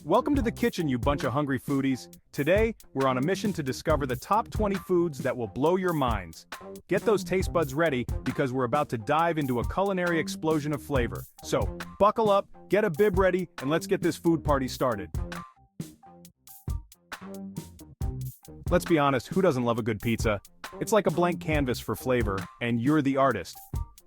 Welcome to the kitchen, you bunch of hungry foodies. Today, we're on a mission to discover the top 20 foods that will blow your minds. Get those taste buds ready, because we're about to dive into a culinary explosion of flavor. So, buckle up, get a bib ready, and let's get this food party started. Let's be honest, who doesn't love a good pizza? It's like a blank canvas for flavor, and you're the artist.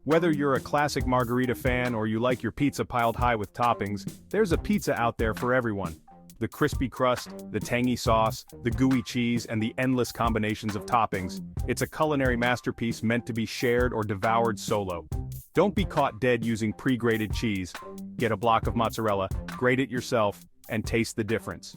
Whether you're a classic margarita fan or you like your pizza piled high with toppings, there's a pizza out there for everyone. The crispy crust, the tangy sauce, the gooey cheese, and the endless combinations of toppings. It's a culinary masterpiece meant to be shared or devoured solo. Don't be caught dead using pre-grated cheese. Get a block of mozzarella, grate it yourself, and taste the difference.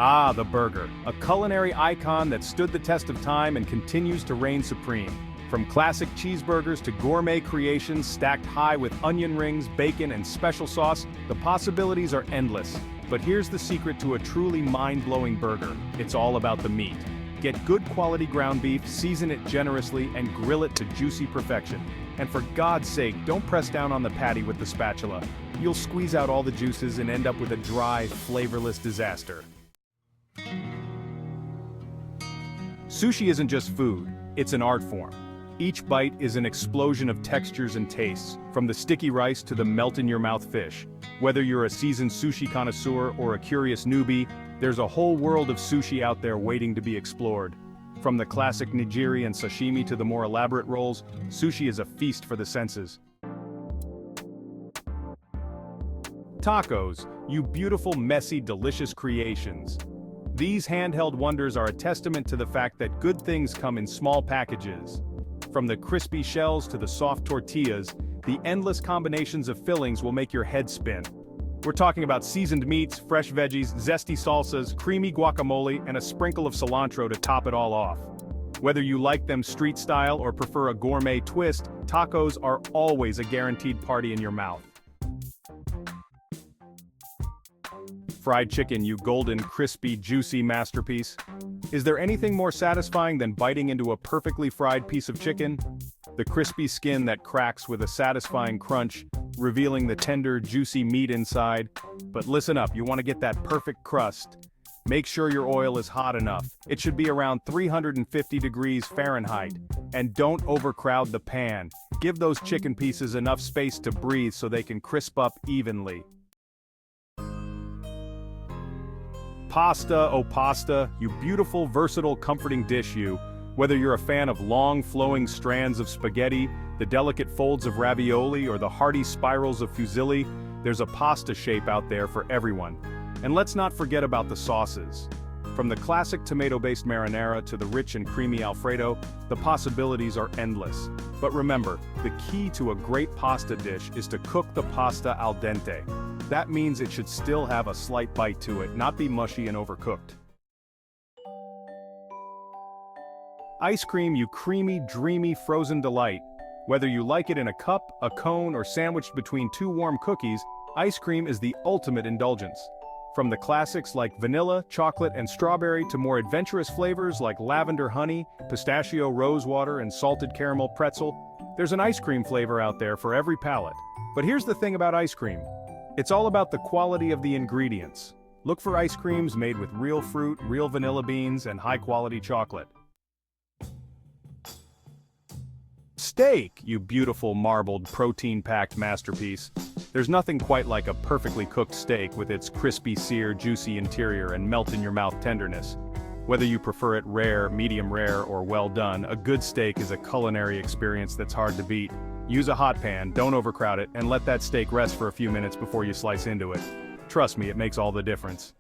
Ah, the burger, a culinary icon that stood the test of time and continues to reign supreme. From classic cheeseburgers to gourmet creations stacked high with onion rings, bacon, and special sauce, the possibilities are endless. But here's the secret to a truly mind-blowing burger. It's all about the meat. Get good quality ground beef, season it generously, and grill it to juicy perfection. And for God's sake, don't press down on the patty with the spatula. You'll squeeze out all the juices and end up with a dry, flavorless disaster. Sushi isn't just food, it's an art form. Each bite is an explosion of textures and tastes, from the sticky rice to the melt-in-your-mouth fish. Whether you're a seasoned sushi connoisseur or a curious newbie, there's a whole world of sushi out there waiting to be explored. From the classic nigiri and sashimi to the more elaborate rolls, sushi is a feast for the senses. Tacos, you beautiful, messy, delicious creations. These handheld wonders are a testament to the fact that good things come in small packages. From the crispy shells to the soft tortillas, the endless combinations of fillings will make your head spin. We're talking about seasoned meats, fresh veggies, zesty salsas, creamy guacamole, and a sprinkle of cilantro to top it all off. Whether you like them street style or prefer a gourmet twist, tacos are always a guaranteed party in your mouth. Fried chicken, you golden, crispy, juicy masterpiece. Is there anything more satisfying than biting into a perfectly fried piece of chicken? The crispy skin that cracks with a satisfying crunch, revealing the tender, juicy meat inside. But listen up, you want to get that perfect crust. Make sure your oil is hot enough. It should be around 350 degrees Fahrenheit. And don't overcrowd the pan. Give those chicken pieces enough space to breathe so they can crisp up evenly. Pasta, oh pasta, you beautiful, versatile, comforting dish you. Whether you're a fan of long, flowing strands of spaghetti, the delicate folds of ravioli, or the hearty spirals of fusilli, there's a pasta shape out there for everyone. And let's not forget about the sauces. From the classic tomato-based marinara to the rich and creamy Alfredo, the possibilities are endless. But remember, the key to a great pasta dish is to cook the pasta al dente. That means it should still have a slight bite to it, not be mushy and overcooked. Ice cream, you creamy, dreamy, frozen delight. Whether you like it in a cup, a cone, or sandwiched between two warm cookies, ice cream is the ultimate indulgence. From the classics like vanilla, chocolate, and strawberry to more adventurous flavors like lavender honey, pistachio rosewater, and salted caramel pretzel, there's an ice cream flavor out there for every palate. But here's the thing about ice cream. It's all about the quality of the ingredients. Look for ice creams made with real fruit, real vanilla beans, and high-quality chocolate. Steak, you beautiful, marbled, protein-packed masterpiece. There's nothing quite like a perfectly cooked steak with its crispy sear, juicy interior, and melt-in-your-mouth tenderness. Whether you prefer it rare, medium rare, or well done, a good steak is a culinary experience that's hard to beat. Use a hot pan, don't overcrowd it, and let that steak rest for a few minutes before you slice into it. Trust me, it makes all the difference.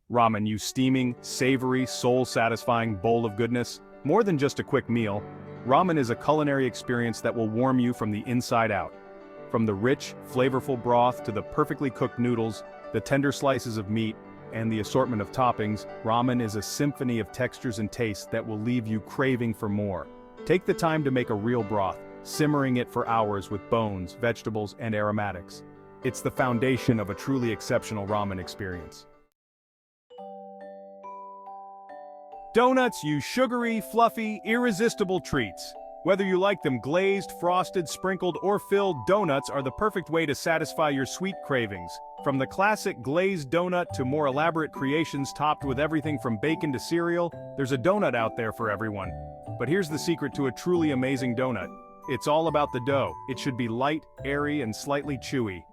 Ramen, you steaming, savory, soul-satisfying bowl of goodness. More than just a quick meal, ramen is a culinary experience that will warm you from the inside out. From the rich, flavorful broth to the perfectly cooked noodles, the tender slices of meat, and the assortment of toppings, ramen is a symphony of textures and tastes that will leave you craving for more. Take the time to make a real broth, simmering it for hours with bones, vegetables, and aromatics. It's the foundation of a truly exceptional ramen experience. Donuts, you sugary, fluffy, irresistible treats. Whether you like them glazed, frosted, sprinkled, or filled, donuts are the perfect way to satisfy your sweet cravings. From the classic glazed donut to more elaborate creations topped with everything from bacon to cereal, there's a donut out there for everyone. But here's the secret to a truly amazing donut. It's all about the dough. It should be light, airy, and slightly chewy.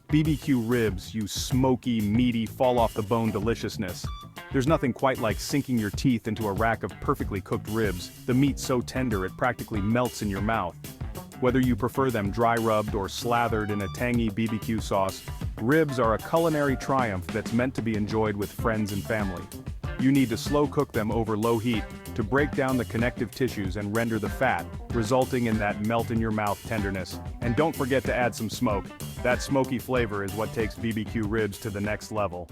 BBQ ribs, you smoky, meaty, fall-off-the-bone deliciousness. There's nothing quite like sinking your teeth into a rack of perfectly cooked ribs, the meat so tender it practically melts in your mouth. Whether you prefer them dry-rubbed or slathered in a tangy BBQ sauce, ribs are a culinary triumph that's meant to be enjoyed with friends and family. You need to slow cook them over low heat to break down the connective tissues and render the fat, resulting in that melt-in-your-mouth tenderness. And don't forget to add some smoke. That smoky flavor is what takes BBQ ribs to the next level.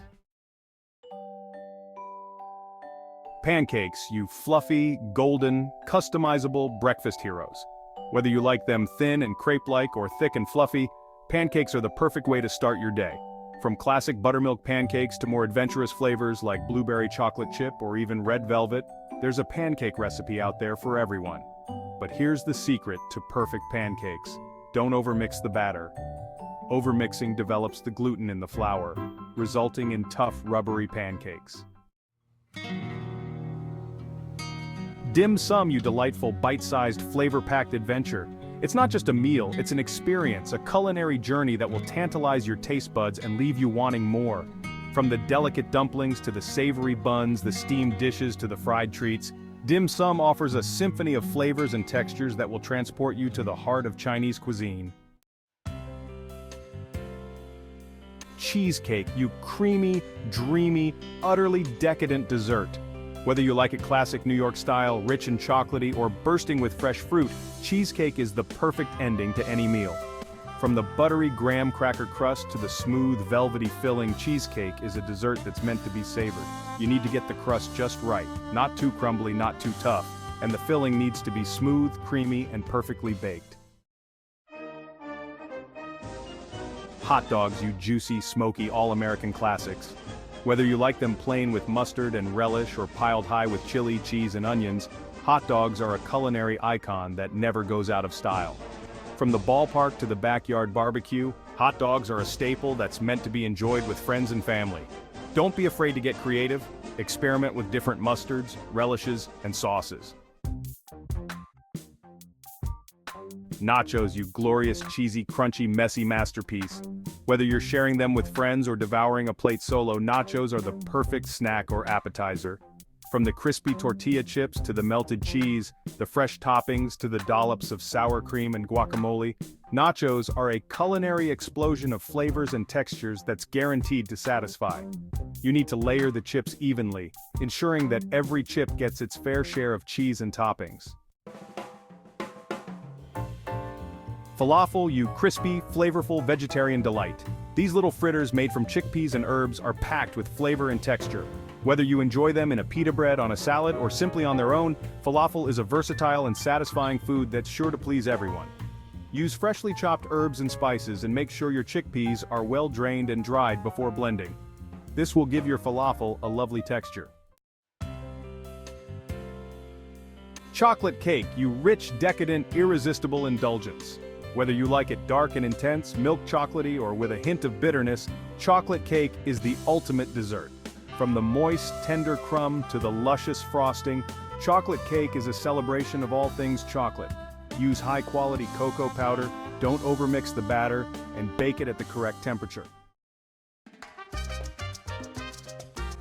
Pancakes, you fluffy, golden, customizable breakfast heroes. Whether you like them thin and crepe-like or thick and fluffy, pancakes are the perfect way to start your day. From classic buttermilk pancakes to more adventurous flavors like blueberry chocolate chip or even red velvet, there's a pancake recipe out there for everyone. But here's the secret to perfect pancakes. Don't overmix the batter. Overmixing develops the gluten in the flour, resulting in tough, rubbery pancakes. Dim sum, you delightful, bite-sized, flavor-packed adventure. It's not just a meal, it's an experience, a culinary journey that will tantalize your taste buds and leave you wanting more. From the delicate dumplings to the savory buns, the steamed dishes to the fried treats, dim sum offers a symphony of flavors and textures that will transport you to the heart of Chinese cuisine. Cheesecake, you creamy, dreamy, utterly decadent dessert. Whether you like it classic New York style, rich and chocolatey, or bursting with fresh fruit, cheesecake is the perfect ending to any meal. From the buttery graham cracker crust to the smooth, velvety filling, cheesecake is a dessert that's meant to be savored. You need to get the crust just right, not too crumbly, not too tough, and the filling needs to be smooth, creamy, and perfectly baked. Hot dogs, you juicy, smoky, all-American classics. Whether you like them plain with mustard and relish or piled high with chili, cheese, and onions, hot dogs are a culinary icon that never goes out of style. From the ballpark to the backyard barbecue, hot dogs are a staple that's meant to be enjoyed with friends and family. Don't be afraid to get creative. Experiment with different mustards, relishes, and sauces. Nachos, you glorious, cheesy, crunchy, messy masterpiece. Whether you're sharing them with friends or devouring a plate solo, nachos are the perfect snack or appetizer. From the crispy tortilla chips to the melted cheese, the fresh toppings to the dollops of sour cream and guacamole, nachos are a culinary explosion of flavors and textures that's guaranteed to satisfy. You need to layer the chips evenly, ensuring that every chip gets its fair share of cheese and toppings. Falafel, you crispy, flavorful vegetarian delight. These little fritters made from chickpeas and herbs are packed with flavor and texture. Whether you enjoy them in a pita bread, on a salad, or simply on their own, falafel is a versatile and satisfying food that's sure to please everyone. Use freshly chopped herbs and spices and make sure your chickpeas are well drained and dried before blending. This will give your falafel a lovely texture. Chocolate cake, you rich, decadent, irresistible indulgence. Whether you like it dark and intense, milk chocolatey, or with a hint of bitterness, chocolate cake is the ultimate dessert. From the moist, tender crumb to the luscious frosting, chocolate cake is a celebration of all things chocolate. Use high-quality cocoa powder, don't overmix the batter, and bake it at the correct temperature.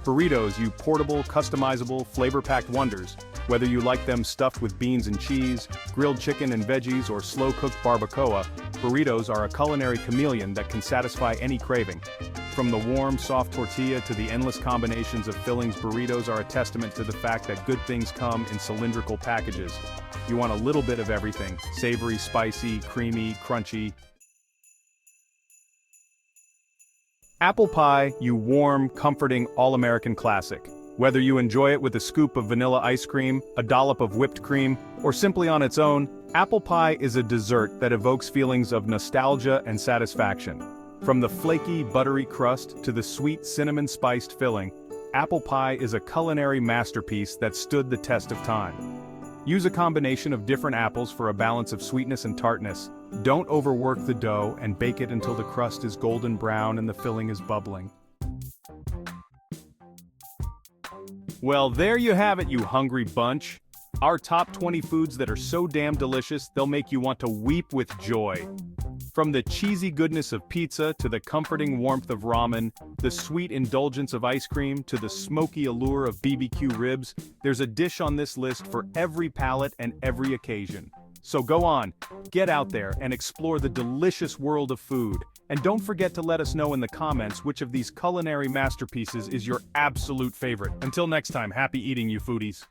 Burritos, you portable, customizable, flavor-packed wonders. Whether you like them stuffed with beans and cheese, grilled chicken and veggies, or slow-cooked barbacoa, burritos are a culinary chameleon that can satisfy any craving. From the warm, soft tortilla to the endless combinations of fillings, burritos are a testament to the fact that good things come in cylindrical packages. You want a little bit of everything: savory, spicy, creamy, crunchy. Apple pie, you warm, comforting, all-American classic. Whether you enjoy it with a scoop of vanilla ice cream, a dollop of whipped cream, or simply on its own, apple pie is a dessert that evokes feelings of nostalgia and satisfaction. From the flaky, buttery crust to the sweet, cinnamon-spiced filling, apple pie is a culinary masterpiece that stood the test of time. Use a combination of different apples for a balance of sweetness and tartness. Don't overwork the dough and bake it until the crust is golden brown and the filling is bubbling. Well, there you have it, you hungry bunch. Our top 20 foods that are so damn delicious, they'll make you want to weep with joy. From the cheesy goodness of pizza to the comforting warmth of ramen, the sweet indulgence of ice cream to the smoky allure of BBQ ribs, there's a dish on this list for every palate and every occasion. So go on, get out there and explore the delicious world of food. And don't forget to let us know in the comments which of these culinary masterpieces is your absolute favorite. Until next time, happy eating, you foodies.